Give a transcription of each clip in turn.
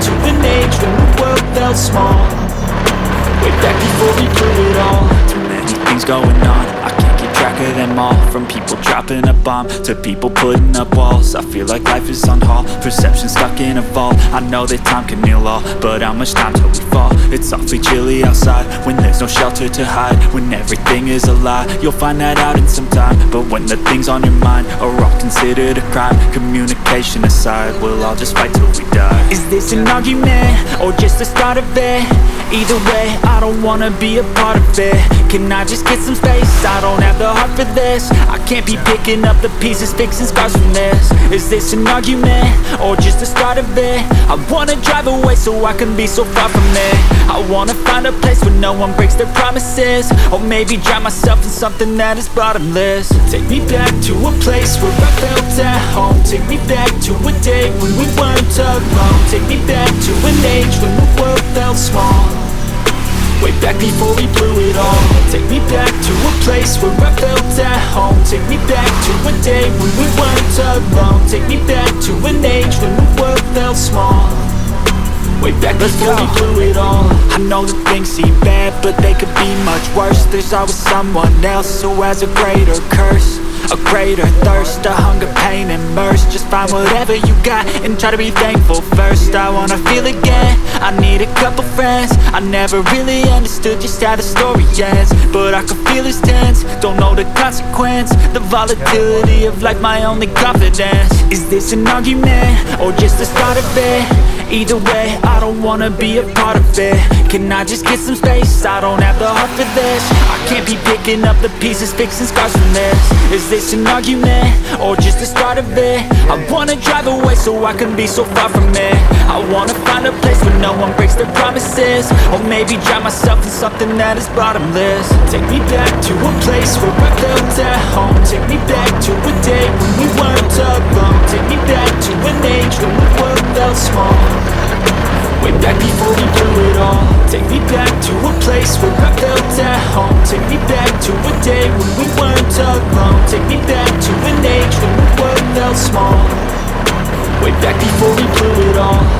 to an age when the world felt small. Way back before we blew it all. Too many things going on, I can't keep track of them all. From people dropping a bomb to people putting up walls. I feel like life is on hold, perception stuck in a vault. I know that time can heal all, but how much time till we fall? It's awfully chilly outside when there's no shelter to hide. When everything is a lie, you'll find that out in some time. But when the things on your mind are all considered a crime, communication aside, we'll all just fight till we die. Is this an argument or just the start of it? Either way, I don't wanna be a part of it. Can I just get some space? I don't have the heart for this. I can't be picking up the pieces, fixing scars from this. Is this an argument or just the start of it? I wanna drive away so I can be so far from it. I wanna find a place where no one breaks their promises. Or maybe drown myself in something that is bottomless. Take me back to a place where I felt at home. Take me back to a day when we weren't alone. Take me back to an age when the world felt small. Way back before we blew it all. Take me back to a place where I felt at home. Take me back to a day when we weren't alone. Take me back to an age when the world felt small. Way back before we blew it all. I know that things seem bad, but they could be much worse. There's always someone else who has a greater curse, a greater thirst, a hunger, pain, and mercy. Just find whatever you got and try to be thankful first. I wanna feel again, I need a couple friends. I never really understood just how the story ends, but I can feel it's tense, don't know the consequence. The volatility of life, my only confidence. Is this an argument or just the start of it? Either way, I don't wanna be a part of it. Can I just get some space? I don't have the heart for this. I can't be picking up the pieces, fixing scars from this. Is this an argument or just the start of it? I wanna drive away so I can be so far from it. I wanna find a place where no one breaks their promises. Or maybe drown myself in something that is bottomless. Take me back to a place where I felt at home. Take me back to a day when we weren't alone. Take me back to an age when the world felt small. Way back before we blew it all. Take me back to a place where I felt at home. Take me back to a day when we weren't alone. Take me back to an age when the world felt small. Way back before we blew it all.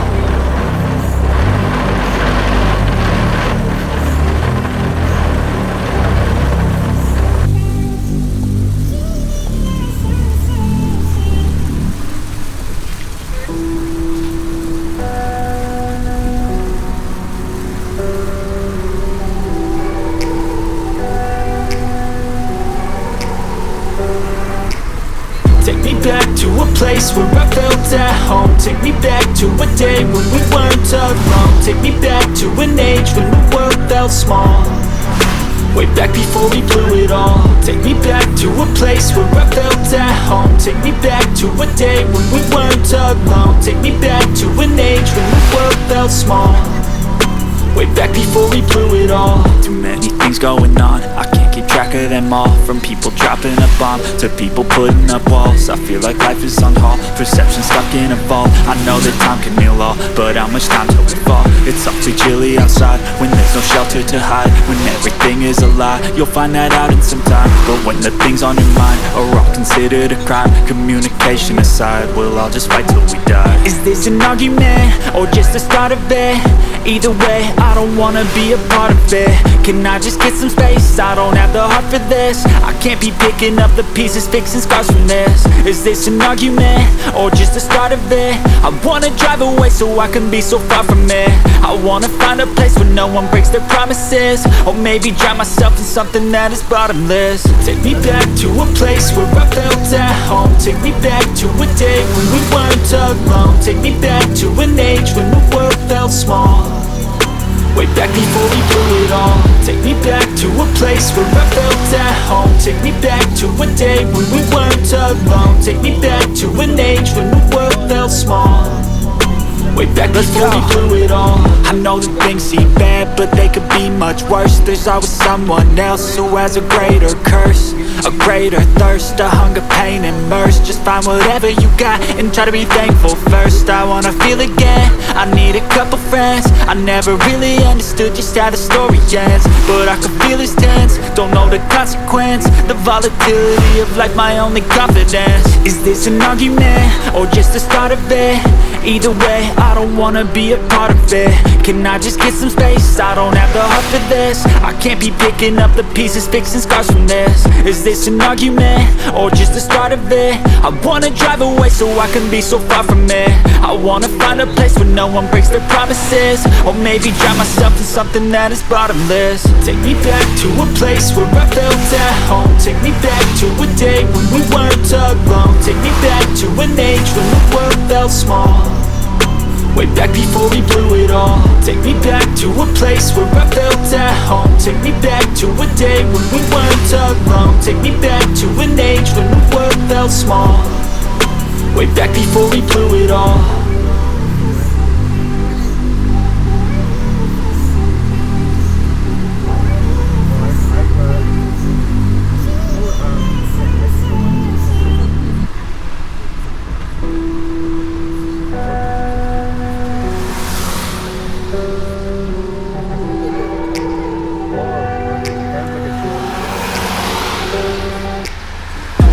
Take me back to a place where I felt at home. Take me back to a day when we weren't alone. Take me back to an age when the world felt small. Way back before we blew it all. Take me back to a place where I felt at home. Take me back to a day when we weren't alone. Take me back to an age when the world felt small. Way back before we blew it all. Too many things going on, I can't keep track of them all. From people dropping a bomb to people putting up walls. I feel like life is on hold, perception stuck in a vault. I know that time can heal all, but how much time till we fall? It's awfully chilly outside when there's no shelter to hide. When everything is a lie, you'll find that out in some time. But when the things on your mind are all considered a crime, communication aside, we'll all just fight till we die. Is this an argument or just the start of it? Either way, I don't wanna be a part of it. Can I just get some space? I don't have the heart for this. I can't be picking up the pieces, fixing scars from this. Is this an argument or just the start of it? I wanna drive away so I can be so far from it. I wanna find a place where no one breaks their promises. Or maybe drown myself in something that is bottomless. Take me back to a place where I felt at home. Take me back to a day when we weren't alone. Take me back to an age when the world felt small. Way back before we blew it all. Take me back to a place where I felt at home. Take me back to a day when we weren't alone. Take me back to an age when the world felt small. Way back before we blew it all. I know that things seem bad, but they could be much worse. There's always someone else who has a greater curse, a greater thirst, a hunger, pain, and mercy. Just find whatever you got and try to be thankful first. I wanna feel again, I need a couple friends. I never really understood just how the story ends, but I can feel it's tense, don't know the consequence. The volatility of life, my only confidence. Is this an argument or just the start of it? Either way, I don't wanna be a part of it. Can I just get some space? I don't have the heart for this. I can't be picking up the pieces, fixing scars from this. Is this an argument, or just the start of it? I wanna drive away so I can be so far from it. I wanna find a place where no one breaks their promises, or maybe drown myself in something that is bottomless. Take me back to a place where I felt at home. Take me back to a day when we weren't alone. Take me back to an age when the world felt small, way back before we blew it all. Take me back to a place where I felt at home. Take me back to a day when we weren't alone. Take me back to an age when the world felt small, way back before we blew it all.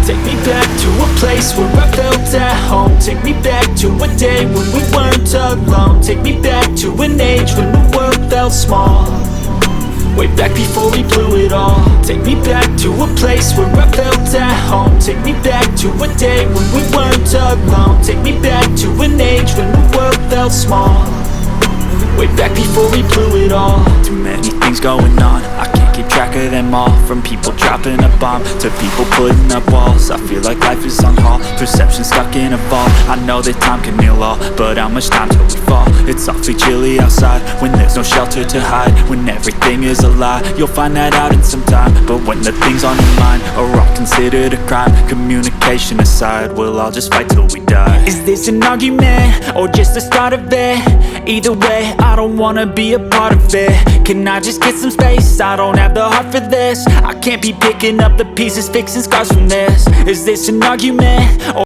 Take me back to a place where I felt at home. Take me back to a day when we weren't alone. Take me back to an age when the world felt small, way back before we blew it all. Take me back to a place where I felt at home. Take me back to a day when we weren't alone. Take me back to an age when the world felt small, way back before we blew it all. Too many things going on, I can't keep track of them all. From people dropping a bomb to people putting up walls. I feel like life is on hold, perception stuck in a vault. I know that time can heal all, but how much time till we fall? It's awfully chilly outside when there's no shelter to hide. When everything is a lie, you'll find that out in some time. But when the things on your mind are all considered a crime, communication aside, we'll all just fight till we die. Is this an argument, or just the start of it? Either way, I don't wanna be a part of it. Can I just get some space? I don't have the heart for this. I can't be picking up the pieces, fixing scars from this. Is this an argument, or